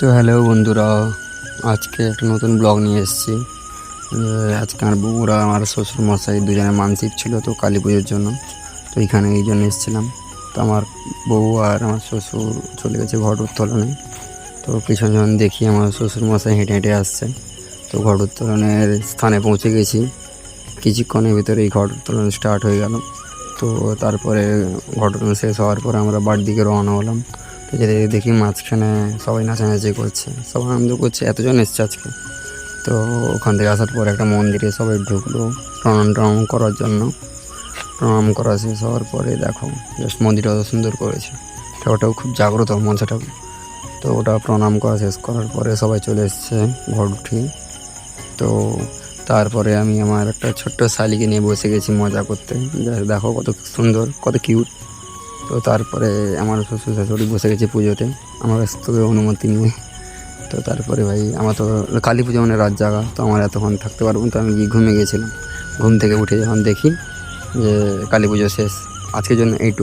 তো হ্যালো বন্ধুরা, আজকে একটা নতুন ব্লগ নিয়ে এসেছি। আজকে আমার বউরা আমার শ্বশুর মশাই দুজনে মানসিক ছিল, তো কালী পুজোর জন্য। তো এইখানে এই জন্য এসেছিলাম। তো আমার বউ আর আমার শ্বশুর চলে গেছে ঘট উত্তোলনে। তো পিছন যখন দেখি আমার শ্বশুর মশাই হেঁটে হেঁটে আসছে। তো ঘট উত্তোলনের স্থানে পৌঁছে গেছি। কিছুক্ষণের ভিতরে এই ঘট উত্তোলন স্টার্ট হয়ে গেল। তো তারপরে ঘট উত্তোলন শেষ হওয়ার পরে আমরা বাড়ির দিকে রওনা হলাম। তো যেতে যেতে দেখি মাঝখানে সবাই নাচানাচি করছে, সবাই আনন্দ করছে, এতজন এসছে আজকে। তো ওখান থেকে আসার পর একটা মন্দিরে সবাই ঢুকলো প্রণাম করার জন্য। প্রণাম করা শেষ হওয়ার পরে দেখো জাস্ট মন্দিরটা অত সুন্দর করেছে, ওটাও খুব জাগ্রত মনসাটা। তো ওটা প্রণাম করা শেষ করার পরে সবাই চলে এসছে ঘট উঠিয়ে। তো তারপরে আমি আমার একটা ছোট্ট শালিকে নিয়ে বসে গেছি মজা করতে। দেখো কত সুন্দর, কত কিউট। তো তারপরে আমার শ্বশুর শাশুড়ি বসে গেছে পুজোতে আমার কাছ থেকে অনুমতি নিয়ে। তো তারপরে ভাই আমার তো কালী পুজো মানে রাত জাগা, তো আমার এতক্ষণ থাকতে পারবো না, তো আমি গিয়ে ঘুমিয়ে গেছিলাম। ঘুম থেকে উঠে যখন দেখি যে কালী পুজো শেষ, আজকের জন্য এইটুকু।